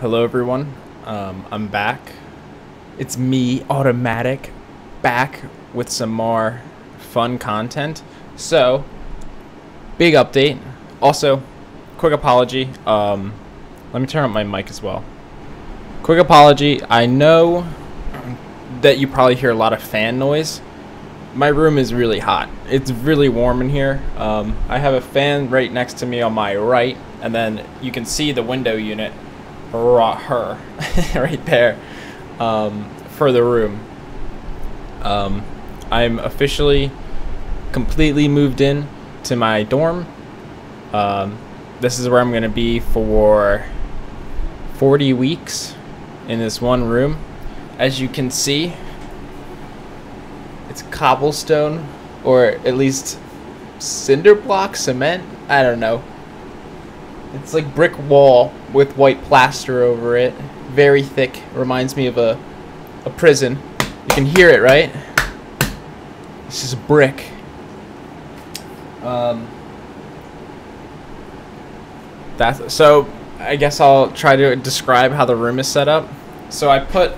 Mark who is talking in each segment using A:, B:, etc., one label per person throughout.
A: Hello everyone. I'm back. It's me, Automatic, back with some more fun content. So, big update. Also, quick apology. Let me turn up my mic as well. Quick apology. I know that you probably hear a lot of fan noise. My room is really hot. It's really warm in here. I have a fan right next to me on my right, and then you can see the window unit, right there, for the room. I'm officially completely moved in to my dorm. This is where I'm going to be for 40 weeks in this one room. As you can see, it's cobblestone, or at least cinder block cement. I don't know. It's like brick wall with white plaster over it. Very thick. Reminds me of a prison. You can hear it, right? This is brick. So I guess I'll try to describe how the room is set up. So I put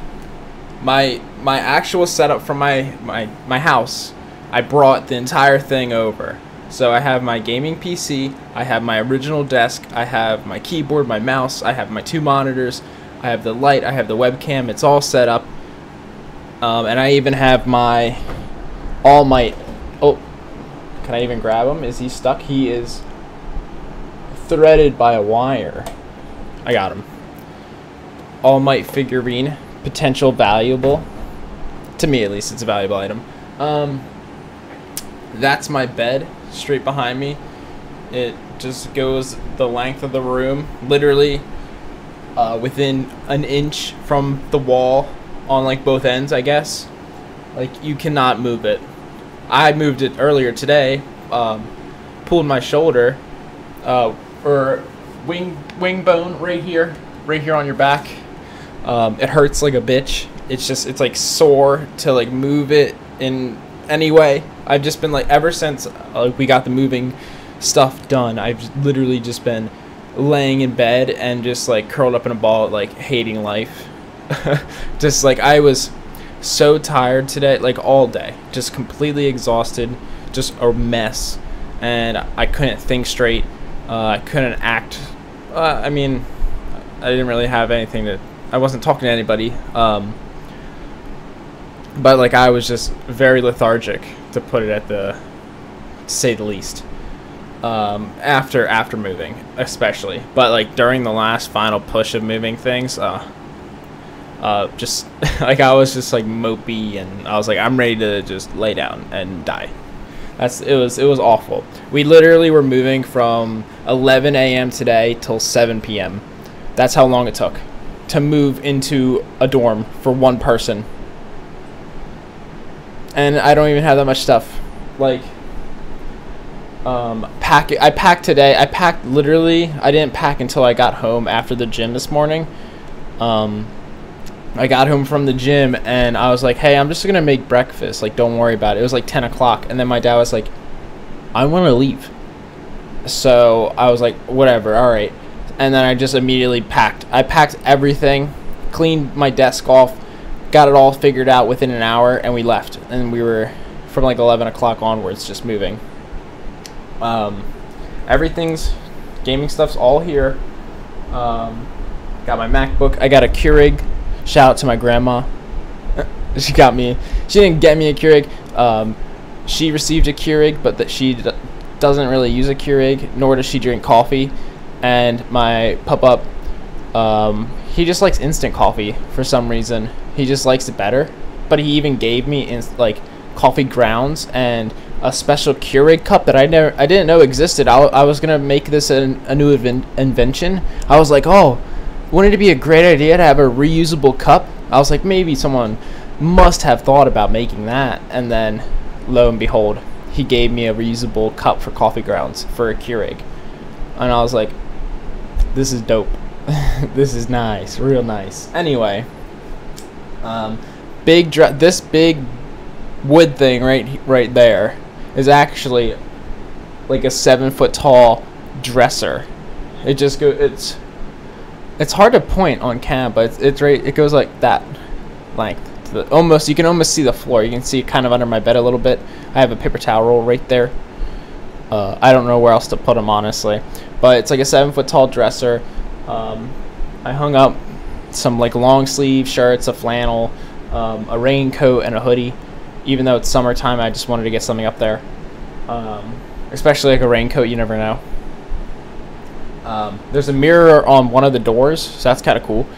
A: my actual setup from my house. I brought the entire thing over. So I have my gaming PC, I have my original desk, I have my keyboard, my mouse, I have my 2 monitors, I have the light, I have the webcam. It's all set up. And I even have my All Might. Oh, can I even grab him? Is he stuck? He is threaded by a wire. I got him. All Might figurine, potential valuable. To me, at least, it's a valuable item. That's my bed straight behind me. It just goes the length of the room, literally within an inch from the wall on like both ends, I guess. Like, you cannot move it. I moved it earlier today, pulled my shoulder, or wing bone right here on your back. It hurts like a bitch. It's like sore to like move it in any way. I've just been like, ever since we got the moving stuff done, I've literally just been laying in bed and just like curled up in a ball, like hating life. Just like, I was so tired today, like all day, just completely exhausted, just a mess, and I couldn't think straight. I couldn't act. I mean, I didn't really have anything to. I wasn't talking to anybody. But like, I was just very lethargic, to put it to say the least. After moving, especially, but like during the last final push of moving things, just like, I was just like mopey, and I was like, I'm ready to just lay down and die. It was awful. We literally were moving from 11 a.m. today till 7 p.m. That's how long it took to move into a dorm for one person. And I don't even have that much stuff. Like, I packed today. I packed literally. I didn't pack until I got home after the gym this morning. I got home from the gym and I was like, hey, I'm just gonna make breakfast. Like, don't worry about it. It was like 10 o'clock, and then my dad was like, I want to leave. So I was like, whatever, all right. And then I just immediately packed. I packed everything, cleaned my desk off, got it all figured out within an hour, and we left. And we were, from like 11 o'clock onwards, just moving. Everything's, gaming stuff's all here. Got my MacBook. I got a Keurig. Shout out to my grandma. She didn't get me a Keurig. She received a Keurig, but that she doesn't really use a Keurig, nor does she drink coffee. And my pup-up, he just likes instant coffee for some reason. He just likes it better. But he even gave me like coffee grounds and a special Keurig cup that I didn't know existed. I was gonna make this a new invention. I was like, oh, wouldn't it be a great idea to have a reusable cup? I was like, maybe someone must have thought about making that. And then, lo and behold, he gave me a reusable cup for coffee grounds for a Keurig. And I was like, this is dope. This is nice, real nice. Anyway, this big wood thing right there is actually like a 7-foot tall dresser. It's It's hard to point on cam, but it's right. It goes like that length. Almost, you can almost see the floor. You can see it kind of under my bed a little bit. I have a paper towel roll right there. I don't know where else to put them, honestly, but it's like a 7-foot tall dresser. I hung up some like long sleeve shirts, a flannel, a raincoat, and a hoodie. Even though it's summertime, I just wanted to get something up there. Especially like a raincoat, you never know. There's a mirror on one of the doors, so that's kind of cool.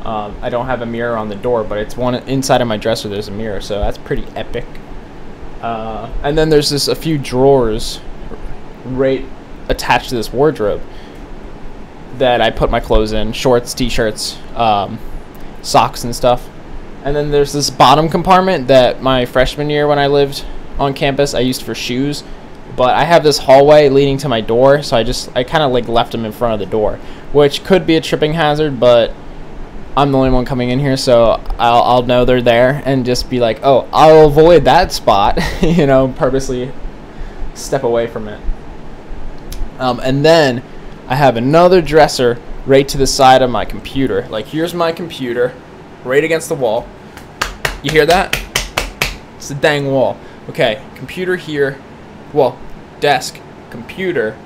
A: I don't have a mirror on the door, but it's one inside of my dresser. There's a mirror, so that's pretty epic. And then there's a few drawers right attached to this wardrobe that I put my clothes in: shorts, t-shirts, socks, and stuff. And then there's this bottom compartment that my freshman year when I lived on campus I used for shoes. But I have this hallway leading to my door, so I kind of like left them in front of the door, which could be a tripping hazard, but I'm the only one coming in here, so I'll know they're there and just be like, oh, I'll avoid that spot, you know, purposely step away from it. And then I have another dresser right to the side of my computer. Like, here's my computer right against the wall. You hear that? It's the dang wall. Okay, computer here. Well, desk, computer,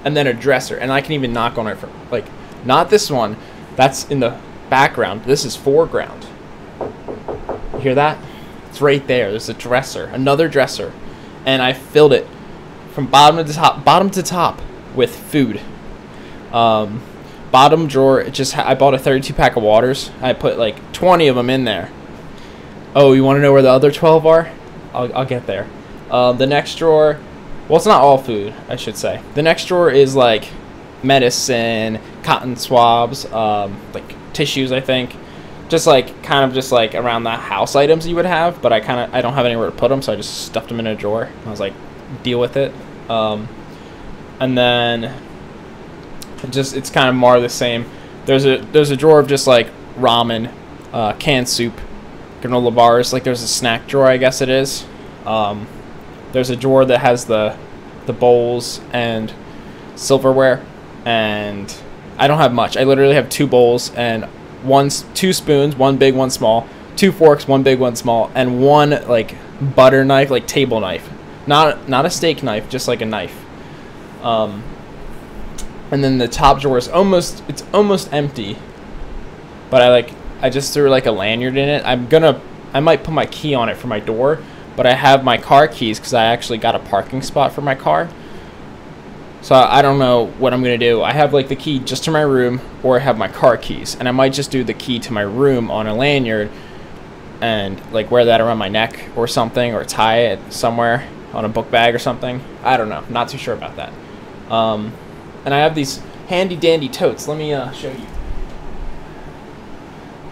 A: and then a dresser. And I can even knock on it for, like, not this one. That's in the background. This is foreground. You hear that? It's right there. There's a dresser, another dresser. And I filled it from bottom to top with food. Bottom drawer, I bought a 32 pack of waters. I put like 20 of them in there. Oh, you want to know where the other 12 are? I'll get there. The next drawer, well, it's not all food, I should say. The next drawer is like medicine, cotton swabs, like tissues, I think. Just like kind of around the house items you would have, but I don't have anywhere to put them, so I just stuffed them in a drawer. I was like, deal with it. And then it's kind of more the same. There's a drawer of just like ramen, canned soup, granola bars. Like, there's a snack drawer, I guess it is. There's a drawer that has the bowls and silverware, and I don't have much. I literally have 2 bowls and 2 spoons, one big, one small, 2 forks, one big, one small, and one like butter knife, like table knife, not a steak knife, just like a knife. And then the top drawer is almost empty, but I just threw like a lanyard in it. I might put my key on it for my door, but I have my car keys because I actually got a parking spot for my car. So I don't know what I'm going to do. I have like the key just to my room, or I have my car keys, and I might just do the key to my room on a lanyard and like wear that around my neck or something, or tie it somewhere on a book bag or something. I don't know. Not too sure about that. And I have these handy dandy totes. Let me show you.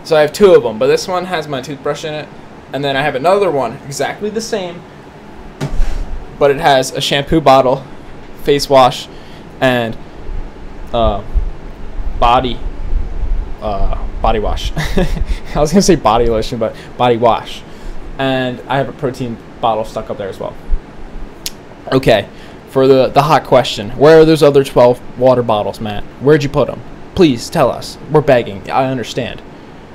A: So I have 2 of them, but this one has my toothbrush in it, and then I have another one exactly the same, but it has a shampoo bottle, face wash, and body wash. I was gonna say body lotion, but body wash. And I have a protein bottle stuck up there as well. Okay, for the hot question, where are those other 12 water bottles, Matt? Where'd you put them? Please tell us. We're begging. I understand,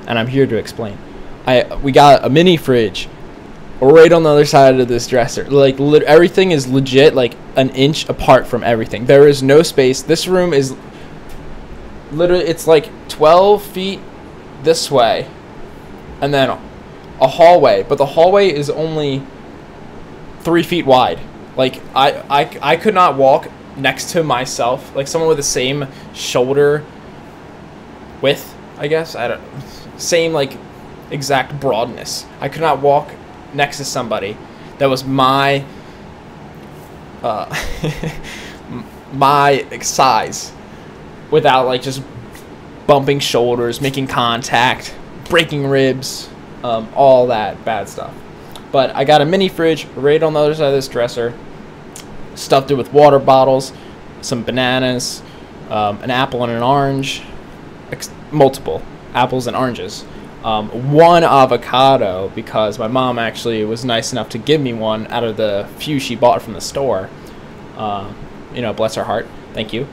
A: and I'm here to explain. We got a mini fridge right on the other side of this dresser. Like, everything is legit like an inch apart from everything. There is no space. This room is literally, it's like 12 feet this way, and then a hallway, but the hallway is only 3 feet wide. Like, I could not walk next to myself, like someone with the same shoulder width, I guess. Same like exact broadness. I could not walk next to somebody that was my my size without like just bumping shoulders, making contact, breaking ribs, all that bad stuff. But I got a mini fridge right on the other side of this dresser, stuffed it with water bottles, some bananas, an apple and an orange, multiple apples and oranges, one avocado, because my mom actually was nice enough to give me one out of the few she bought from the store. You know, bless her heart. Thank you.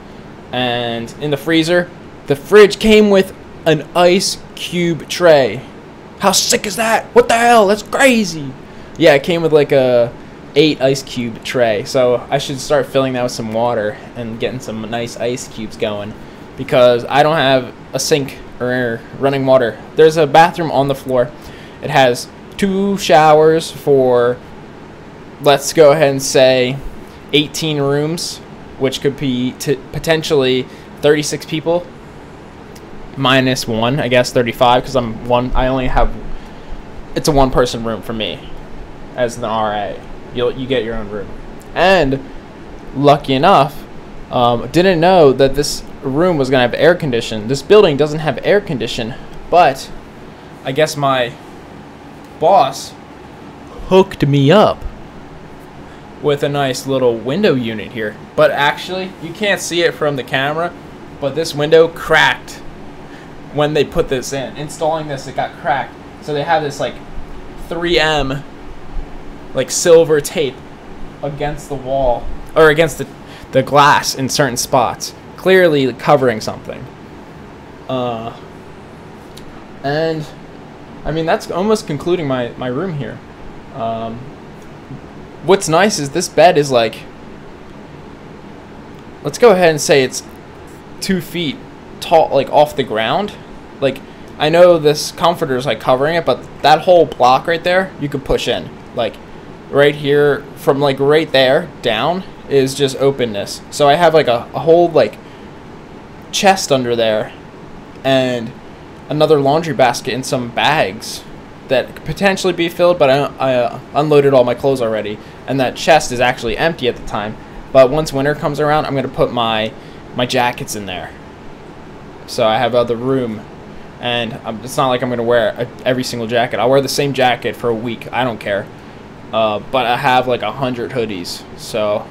A: And in the freezer, The fridge came with an ice cube tray. How sick is that? What the hell? That's crazy. Yeah, it came with like a 8 ice cube tray. So I should start filling that with some water and getting some nice ice cubes going, because I don't have a sink or running water. There's a bathroom on the floor. It has 2 showers for, let's go ahead and say, 18 rooms, which could be potentially 36 people. Minus 1, I guess 35, because I only have, it's a 1-person room for me as an RA. You get your own room. And lucky enough, didn't know that this room was gonna have air condition. This building doesn't have air condition, but I guess my boss hooked me up with a nice little window unit here. But actually, you can't see it from the camera, but this window cracked when they put this in. Installing this, it got cracked. So they have this like 3M like silver tape against the wall, or against the glass in certain spots, clearly covering something. And I mean, that's almost concluding my room here. What's nice is this bed is like, let's go ahead and say it's 2 feet tall, like off the ground. Like, I know this comforter is like covering it, but that whole block right there you could push in. Like right here, from like right there down is just openness. So I have like a whole like chest under there, and another laundry basket and some bags that could potentially be filled, but I unloaded all my clothes already, and that chest is actually empty at the time. But once winter comes around, I'm gonna put my jackets in there, so I have other room. And it's not like I'm gonna wear every single jacket. I'll wear the same jacket for a week, I don't care. But I have like 100 hoodies, so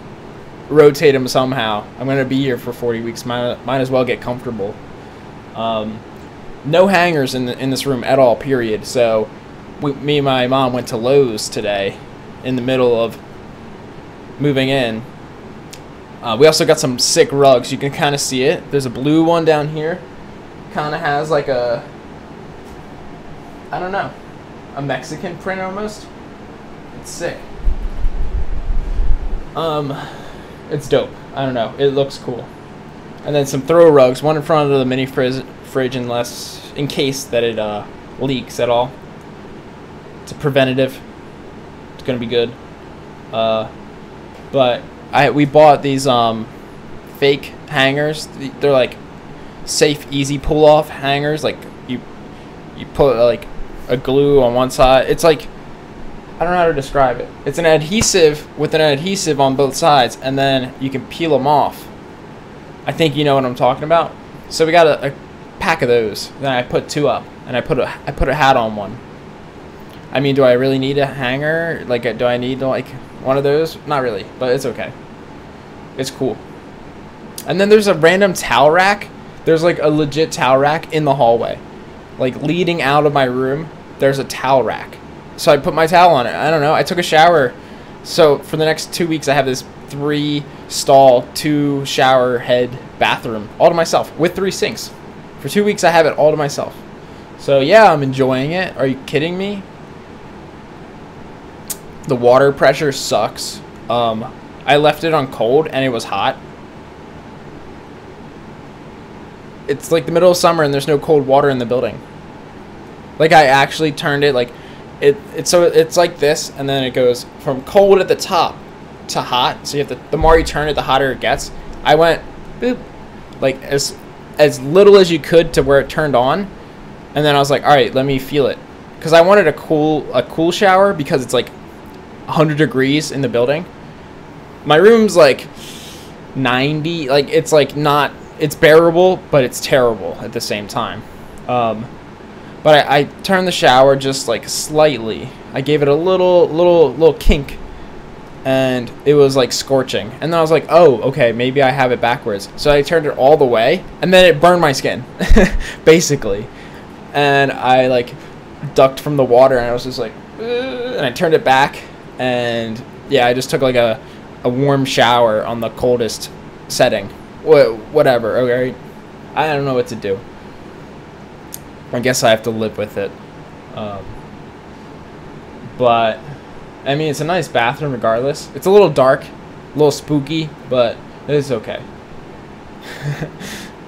A: rotate them somehow. I'm gonna be here for 40 weeks. Might as well get comfortable. No hangers in this room at all, period. So me and my mom went to Lowe's today in the middle of moving in. We also got some sick rugs. You can kind of see it. There's a blue one down here. Kind of has like a, I don't know, a Mexican print almost. It's sick. It's dope. I don't know. It looks cool. And then some throw rugs, one in front of the mini fridge in case that it leaks at all. It's a preventative. It's gonna be good. But we bought these fake hangers. They're like safe, easy pull off hangers. Like you put like a glue on one side. It's like, I don't know how to describe it. It's an adhesive with an adhesive on both sides, and then you can peel them off. I think you know what I'm talking about. So we got a pack of those. Then I put 2 up, and I put a hat on one. I mean, do I really need a hanger? Like, do I need like one of those? Not really, but it's okay. It's cool. And then there's a random towel rack. There's like a legit towel rack in the hallway, like leading out of my room. There's a towel rack. So I put my towel on it. I don't know. I took a shower. So for the next 2 weeks, I have this 3-stall, 2-shower head bathroom all to myself with 3 sinks. For 2 weeks, I have it all to myself. So yeah, I'm enjoying it. Are you kidding me? The water pressure sucks. I left it on cold and it was hot. It's like the middle of summer and there's no cold water in the building. Like, I actually turned it like so it's like this, and then it goes from cold at the top to hot. So you have to, the more you turn it, the hotter it gets. I went boop, like as little as you could to where it turned on, and then I was like, all right, let me feel it, because I wanted a cool shower because it's like 100 degrees in the building. My room's like 90, like it's like not, it's bearable, but it's terrible at the same time. But I turned the shower just like slightly. I gave it a little kink, and it was like scorching. And then I was like, oh, okay, maybe I have it backwards. So I turned it all the way, and then it burned my skin, basically. And I like ducked from the water, and I was just like, and I turned it back, and yeah, I just took like a warm shower on the coldest setting. Whatever, okay. I don't know what to do. I guess I have to live with it. But I mean, it's a nice bathroom regardless. It's a little dark, a little spooky, but it's okay.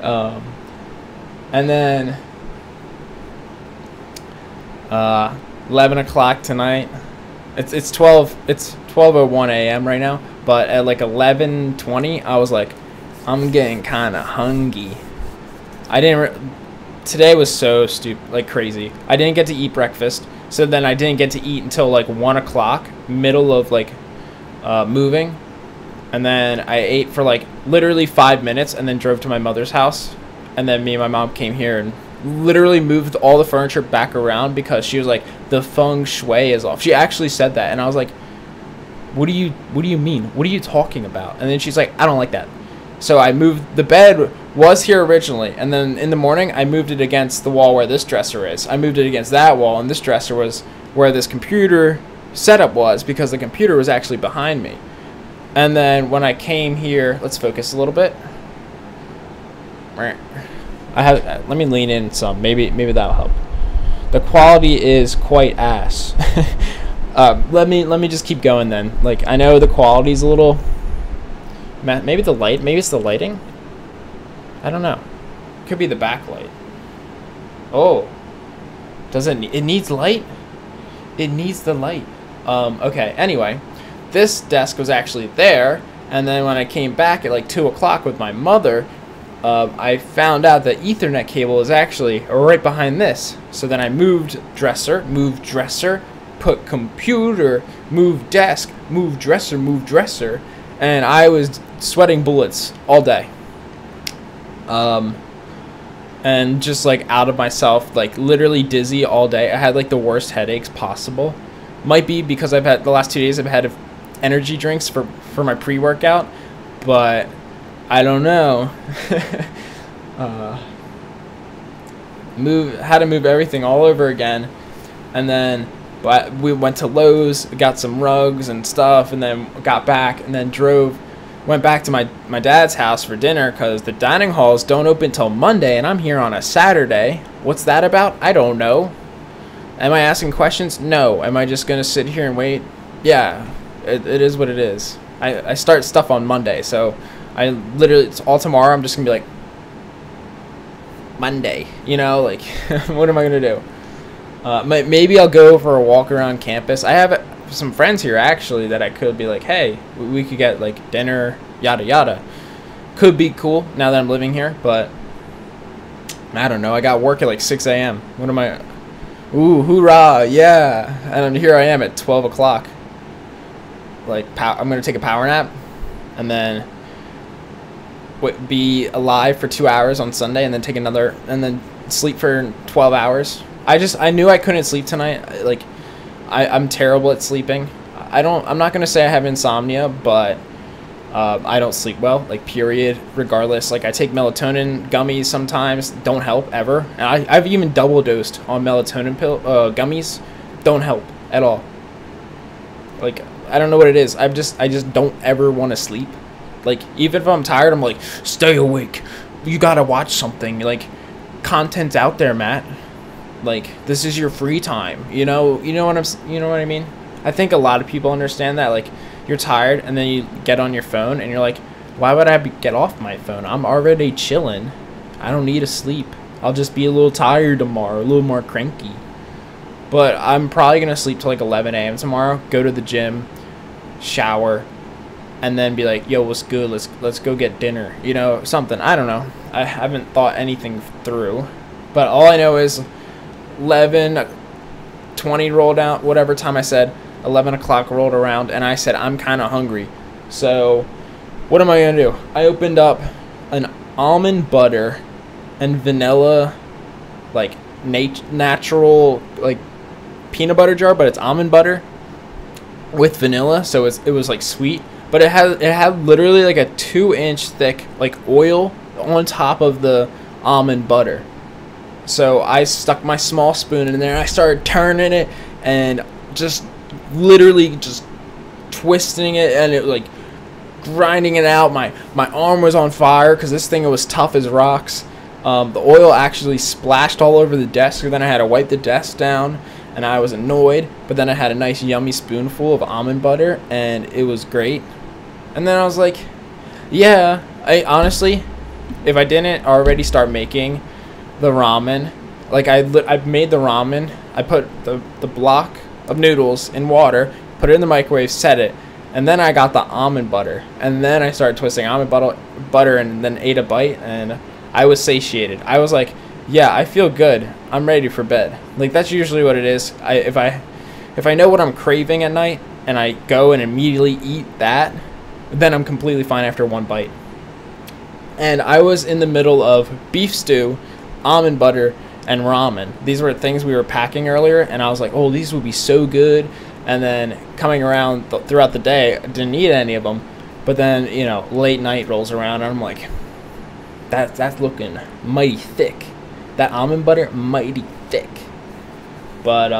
A: And then 11 o'clock tonight. It's 12:01 a.m. right now, but at like 11:20 I was like, I'm getting kind of hungry. Today was so stupid, like crazy. I didn't get to eat breakfast, so then I didn't get to eat until like 1 o'clock, middle of like moving, and then I ate for like literally 5 minutes, and then drove to my mother's house, and then me and my mom came here and literally moved all the furniture back around because she was like, the feng shui is off. She actually said that, and I was like, what do you mean? What are you talking about? And then she's like, I don't like that. So I moved, the bed was here originally, and then in the morning I moved it against the wall where this dresser is. I moved it against that wall, and this dresser was where this computer setup was, because the computer was actually behind me. And then when I came here, let's focus a little bit. Let me lean in some. Maybe that'll help. The quality is quite ass. Let me just keep going then. Like, I know the quality's a little. Maybe the light. Maybe it's the lighting. I don't know. Could be the backlight. Oh, does it? It needs light. It needs the light. Okay. Anyway, this desk was actually there, and then when I came back at like 2 o'clock with my mother, I found out that Ethernet cable is actually right behind this. So then I moved dresser, put computer, move desk, move dresser, and I was sweating bullets all day. And just like out of myself, like literally dizzy all day. I had like the worst headaches possible. Might be because I've had the last 2 days I've had energy drinks for my pre-workout, but I don't know. Had to move everything all over again, and then we went to Lowe's, got some rugs and stuff, and then got back, and then went back to my dad's house for dinner because the dining halls don't open till Monday, and I'm here on a Saturday. What's that about? I don't know. Am I asking questions? No. Am I just gonna sit here and wait? Yeah, it is what it is. I start stuff on Monday, so I literally, it's all tomorrow. I'm just gonna be like, Monday, you know, like, what am I gonna do? Maybe I'll go for a walk around campus. I have some friends here actually that I could be like, hey, we could get like dinner, yada yada. Could be cool now that I'm living here, but I don't know. I got work at like 6 a.m. What am I? Ooh, hoorah, yeah! And here I am at 12 o'clock. Like, I'm gonna take a power nap, and then be alive for 2 hours on Sunday, and then take another, and then sleep for 12 hours. I knew I couldn't sleep tonight. Like, I'm terrible at sleeping. I'm not gonna say I have insomnia, but I don't sleep well, like, period, regardless. Like, I take melatonin gummies sometimes, don't help ever. And I've even double dosed on melatonin gummies, don't help at all. Like, I don't know what it is. I just don't ever want to sleep. Like, even if I'm tired, I'm like, stay awake. You gotta watch something. Like, content's out there, Matt. Like, this is your free time. You know what I mean? I think a lot of people understand that. Like, you're tired, and then you get on your phone, and you're like, why would I get off my phone? I'm already chilling. I don't need to sleep. I'll just be a little tired tomorrow, a little more cranky. But I'm probably gonna sleep till like 11 a.m. tomorrow. Go to the gym, shower, and then be like, yo, what's good? Let's go get dinner. You know, something. I don't know. I haven't thought anything through. But all I know is 11:20 rolled out, whatever time I said, 11 o'clock rolled around, and I said, I'm kind of hungry. So what am I going to do? I opened up an almond butter and vanilla, like, natural, like, peanut butter jar, but it's almond butter with vanilla, so it was like sweet. But it had literally like a 2-inch thick like oil on top of the almond butter. So I stuck my small spoon in there and I started turning it and just literally just twisting it, and it like grinding it out. My arm was on fire because this thing was tough as rocks. The oil actually splashed all over the desk, so then I had to wipe the desk down, and I was annoyed. But then I had a nice yummy spoonful of almond butter, and it was great. And then I was like, yeah, I honestly, if I didn't already start making the ramen, like I made the ramen, I put the block of noodles in water, put it in the microwave, set it, and then I got the almond butter, and then I started twisting almond butter, and then ate a bite, and I was satiated. I was like, yeah, I feel good. I'm ready for bed. Like, that's usually what it is. If I know what I'm craving at night and I go and immediately eat that, then I'm completely fine after one bite. And I was in the middle of beef stew, almond butter, and ramen. These were things we were packing earlier, and I was like, oh, these would be so good. And then coming around throughout the day, I didn't eat any of them. But then, you know, late night rolls around, and I'm like, that's looking mighty thick. That almond butter, mighty thick. But,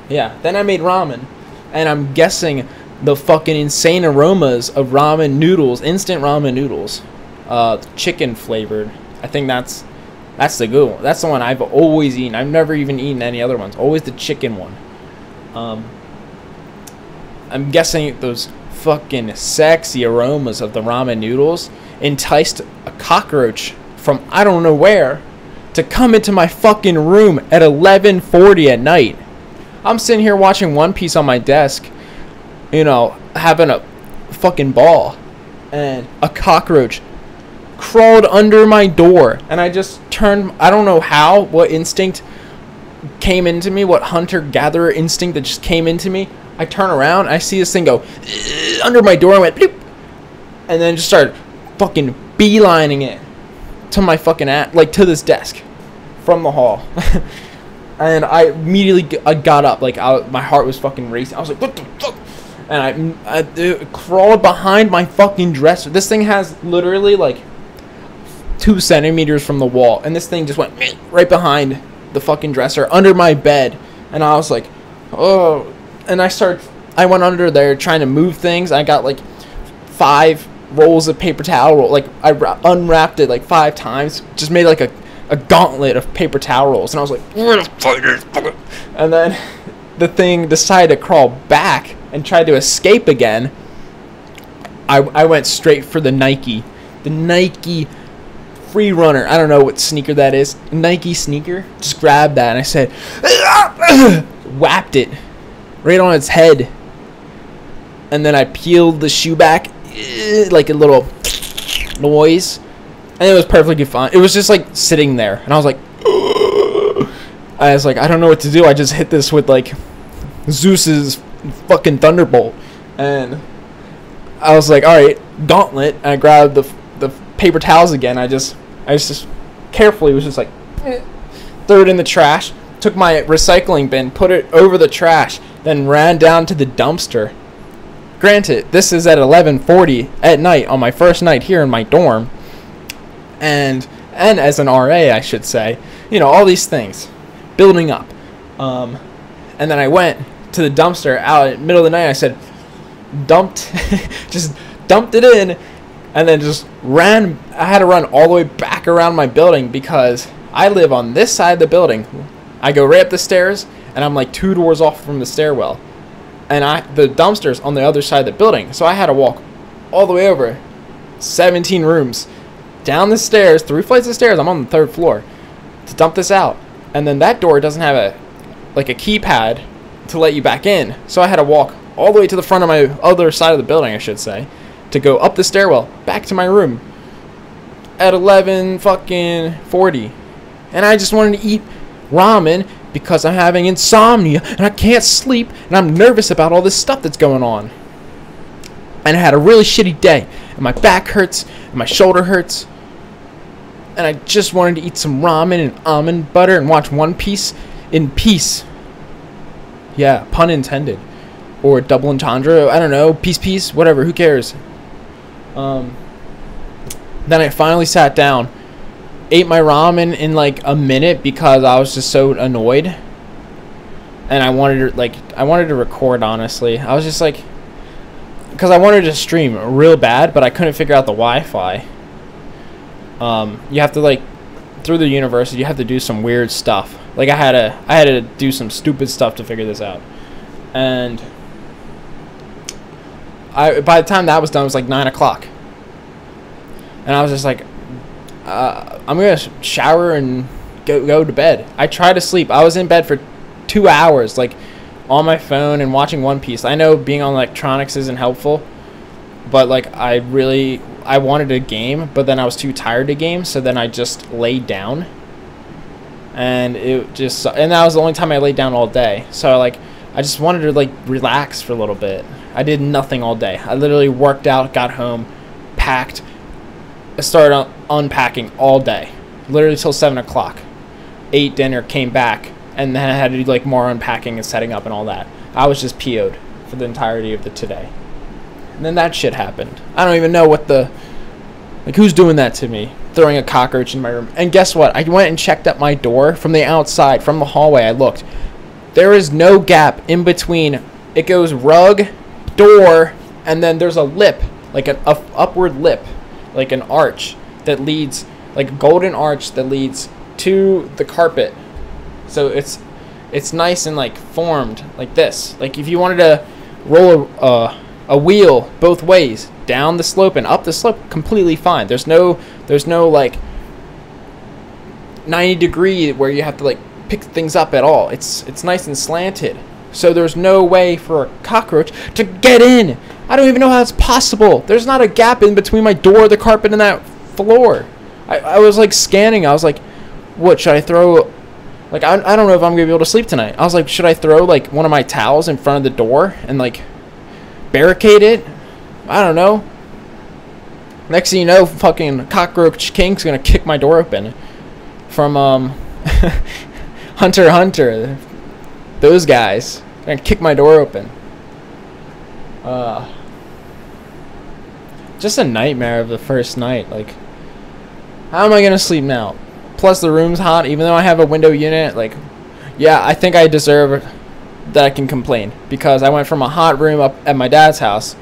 A: yeah. Then I made ramen. And I'm guessing the fucking insane aromas of ramen noodles, instant ramen noodles. Chicken flavored. I think that's the good one. That's the one I've always eaten. I've never even eaten any other ones. Always the chicken one. I'm guessing those fucking sexy aromas of the ramen noodles enticed a cockroach from I don't know where to come into my fucking room at 11:40 at night. I'm sitting here watching One Piece on my desk, you know, having a fucking ball, and a cockroach crawled under my door, and I just turned, I don't know how, what instinct came into me, what hunter-gatherer instinct that just came into me. I turn around, I see this thing go under my door, and went bloop, and then just started fucking beelining it to my fucking like to this desk from the hall. And I immediately I got up, like my heart was fucking racing. I was like, what the fuck? And I crawled behind my fucking dresser. This thing has literally like 2 centimeters from the wall, and this thing just went right behind the fucking dresser under my bed. And I was like, oh. And I went under there trying to move things. I got like 5 rolls of paper towel roll. Like I unwrapped it like 5 times, just made like a gauntlet of paper towel rolls. And I was like, and then the thing decided to crawl back and tried to escape again. I went straight for the Nike Free Runner. I don't know what sneaker that is. Nike sneaker. Just grabbed that and I said, whapped it right on its head. And then I peeled the shoe back, like a little noise, and it was perfectly fine. It was just like sitting there, and I was like, I don't know what to do. I just hit this with like Zeus's fucking thunderbolt, and I was like, all right, gauntlet. And I grabbed the paper towels again. I just carefully was just like, threw it in the trash. Took my recycling bin, put it over the trash, then ran down to the dumpster. Granted, this is at 11:40 at night on my first night here in my dorm, and as an RA, I should say, you know, all these things building up. And then I went to the dumpster out in the middle of the night. I said, just dumped it in, and then just ran. I had to run all the way back around my building because I live on this side of the building. I go right up the stairs, and I'm like 2 doors off from the stairwell. And the dumpster's on the other side of the building. So I had to walk all the way over 17 rooms, down the stairs, 3 flights of stairs. I'm on the 3rd floor to dump this out. And then that door doesn't have a keypad to let you back in. So I had to walk all the way to the front of my other side of the building, I should say, to go up the stairwell back to my room at 11:40. And I just wanted to eat ramen because I'm having insomnia and I can't sleep and I'm nervous about all this stuff that's going on. And I had a really shitty day and my back hurts and my shoulder hurts. And I just wanted to eat some ramen and almond butter and watch One Piece in peace. Yeah, pun intended. Or double entendre, I don't know, peace, whatever, who cares. Then I finally sat down, ate my ramen in like a minute because I was just so annoyed, and I wanted to record. Honestly, I was just like, because I wanted to stream real bad, but I couldn't figure out the Wi-Fi. You have to like through the university, you have to do some weird stuff. Like I had to do some stupid stuff to figure this out, and by the time that was done, it was like 9 o'clock, and I was just like, I'm gonna shower and go to bed. I tried to sleep. I was in bed for 2 hours, like on my phone and watching One Piece. I know being on electronics isn't helpful, but like I wanted a game, but then I was too tired to game, so then I just laid down, and that was the only time I laid down all day. So like I just wanted to like relax for a little bit. I did nothing all day. I literally worked out, got home, packed, I started unpacking all day, literally till 7 o'clock. Ate dinner, came back, and then I had to do like more unpacking and setting up and all that. I was just PO'd for the entirety of the today. And then that shit happened. I don't even know who's doing that to me, throwing a cockroach in my room. And guess what? I went and checked up my door from the outside, from the hallway. I looked. There is no gap in between. It goes rug, door, and then there's a lip, like an upward lip, like an arch that leads, like a golden arch that leads to the carpet. So it's nice and like formed like this. Like if you wanted to roll a wheel both ways, down the slope and up the slope, completely fine. There's no like 90-degree where you have to like pick things up at all. It's nice and slanted. So there's no way for a cockroach to get in. I don't even know how that's possible. There's not a gap in between my door, the carpet, and that floor. I was like scanning. I was like, what should I throw? Like I don't know if I'm gonna be able to sleep tonight. I was like, should I throw like one of my towels in front of the door and like barricade it? I don't know. Next thing you know, fucking Cockroach King's gonna kick my door open from Hunter x Hunter. Those guys gonna kick my door open. Just a nightmare of the first night. Like, how am I gonna sleep now? Plus the room's hot, even though I have a window unit. Like, yeah, I think I deserve that I can complain, because I went from a hot room up at my dad's house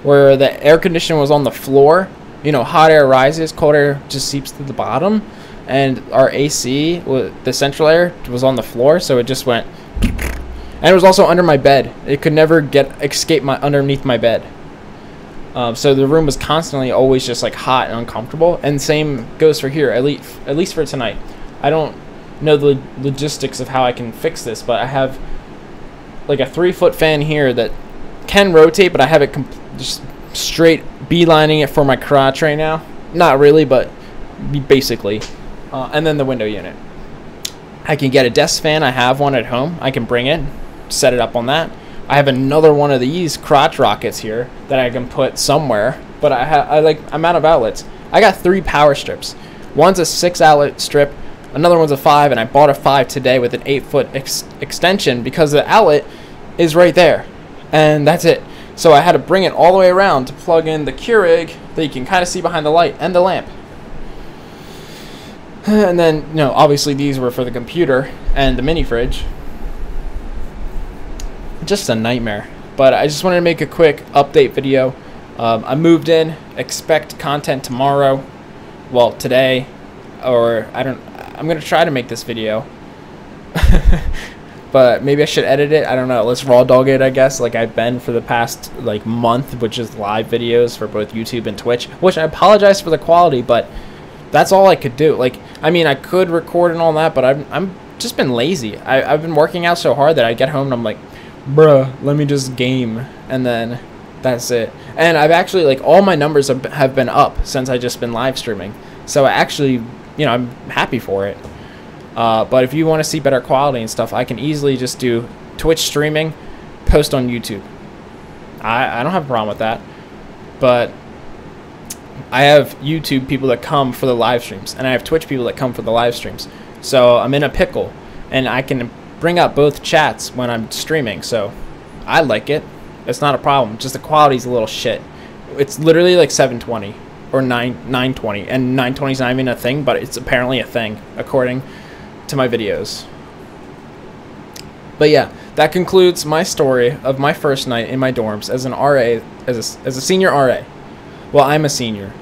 A: where the air conditioner was on the floor. You know, hot air rises, cold air just seeps to the bottom, and our AC, the central air, was on the floor, so it just went. And it was also under my bed. It could never escape underneath my bed. So the room was constantly always just like hot and uncomfortable. And same goes for here, at least for tonight. I don't know the logistics of how I can fix this, but I have like a 3-foot fan here that can rotate, but I have it just straight beelining it for my crotch right now. Not really, but basically. And then the window unit. I can get a desk fan. I have one at home. I can bring it, set it up on that. I have another one of these crotch rockets here that I can put somewhere, but I'm out of outlets. I got 3 power strips. One's a 6 outlet strip, another one's a 5, and I bought a 5 today with an 8-foot extension because the outlet is right there, and that's it. So I had to bring it all the way around to plug in the Keurig that you can kind of see behind the light and the lamp. And then, you know, obviously these were for the computer and the mini fridge. Just a nightmare. But I just wanted to make a quick update video. I moved in. Expect content tomorrow. Well, today. Or I'm going to try to make this video. But maybe I should edit it. I don't know. Let's raw dog it, I guess, like I've been for the past like month, which is live videos for both YouTube and Twitch. Which I apologize for the quality, but that's all I could do. Like, I mean, I could record and all that, but I'm just been lazy. I've been working out so hard that I get home and I'm like, bruh, let me just game, and then that's it. And I've actually, like, all my numbers have been up since I just been live streaming. So I actually, you know, I'm happy for it. But if you want to see better quality and stuff, I can easily just do Twitch streaming, post on YouTube. I don't have a problem with that. But I have YouTube people that come for the live streams, and I have Twitch people that come for the live streams. So I'm in a pickle, and I can bring up both chats when I'm streaming. So I like it. It's not a problem. Just the quality's a little shit. It's literally like 720 or 920, and 920 is not even a thing, but it's apparently a thing according to my videos. But yeah, that concludes my story of my first night in my dorms as an RA, as a senior RA. Well, I'm a senior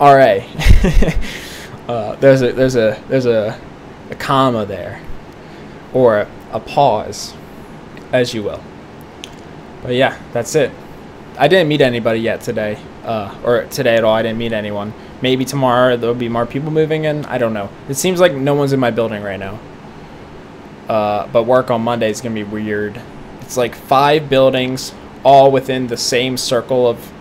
A: RA. a comma there, or a pause, as you will. But yeah, that's it. I didn't meet anybody yet today, or today at all. I didn't meet anyone. Maybe tomorrow there'll be more people moving in. I don't know. It seems like no one's in my building right now. But work on Monday is gonna be weird. It's like 5 buildings, all within the same circle of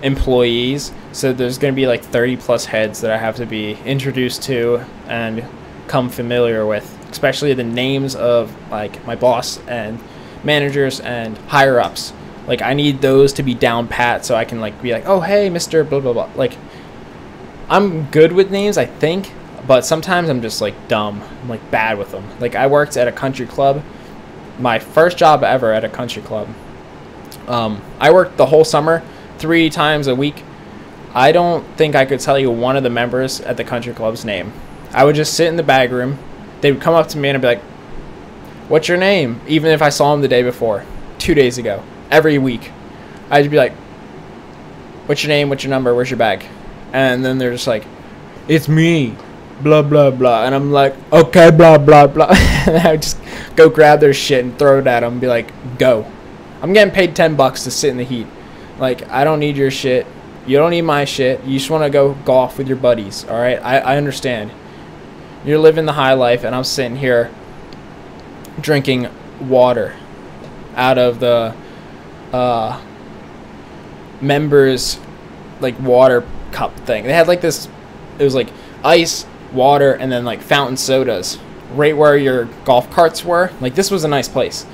A: employees. So there's gonna be like 30 plus heads that I have to be introduced to and come familiar with, especially the names of like my boss and managers and higher ups. Like, I need those to be down pat so I can like be like, oh hey, Mr. blah blah blah. Like, I'm good with names, I think, but sometimes I'm just like dumb. I'm like bad with them. Like, I worked at a country club, my first job ever at a country club. I worked the whole summer 3 times a week. I don't think I could tell you one of the members at the country club's name. I would just sit in the bag room. They would come up to me and I'd be like, what's your name? Even if I saw him the day before, 2 days ago. Every week I'd be like, what's your name, what's your number, where's your bag? And then they're just like, it's me, blah blah blah. And I'm like, okay, blah blah blah. And I would just go grab their shit and throw it at them and be like, go. I'm getting paid $10 to sit in the heat. Like, I don't need your shit, you don't need my shit. You just want to go golf with your buddies. All right, I understand you're living the high life and I'm sitting here drinking water out of the members like water cup thing. They had like this, it was like ice, water, and then like fountain sodas right where your golf carts were. Like, this was a nice place.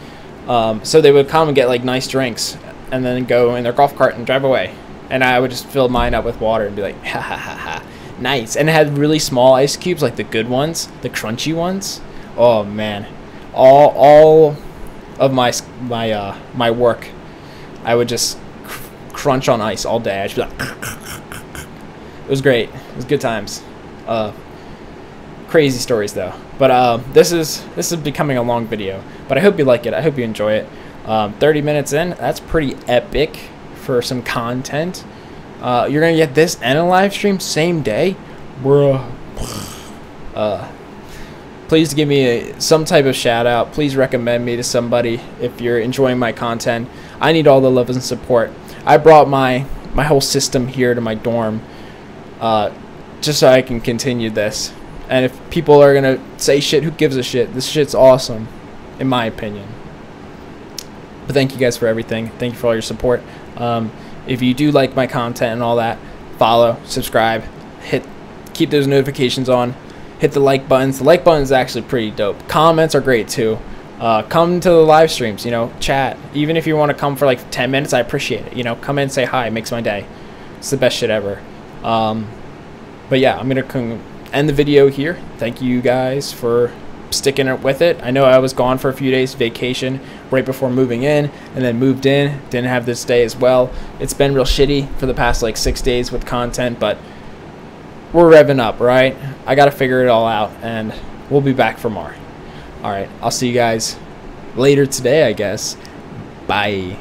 A: So they would come and get like nice drinks and then go in their golf cart and drive away, and I would just fill mine up with water and be like, ha ha ha ha, nice. And it had really small ice cubes, like the good ones, the crunchy ones. Oh man, all of my work, I would just crunch on ice all day. I'd just be like, it was great. It was good times. Crazy stories though. But this is becoming a long video. But I hope you like it. I hope you enjoy it. 30 minutes in, that's pretty epic for some content. You're gonna get this and a live stream same day, bruh. Please give me some type of shout out. Please recommend me to somebody if you're enjoying my content. I need all the love and support. I brought my whole system here to my dorm just so I can continue this. And if people are gonna say shit, who gives a shit? This shit's awesome, in my opinion. But thank you guys for everything. Thank you for all your support. If you do like my content and all that, follow, subscribe, keep those notifications on. Hit the like buttons. The like button is actually pretty dope. Comments are great too. Come to the live streams, you know, chat. Even if you want to come for like 10 minutes, I appreciate it. You know, come in and say hi. It makes my day. It's the best shit ever. But yeah, I'm going to end the video here. Thank you guys for sticking with it. I know I was gone for a few days, vacation, right before moving in, and then moved in. Didn't have this day as well. It's been real shitty for the past like 6 days with content, but we're revving up, right? I got to figure it all out, and we'll be back for more. All right, I'll see you guys later today, I guess. Bye.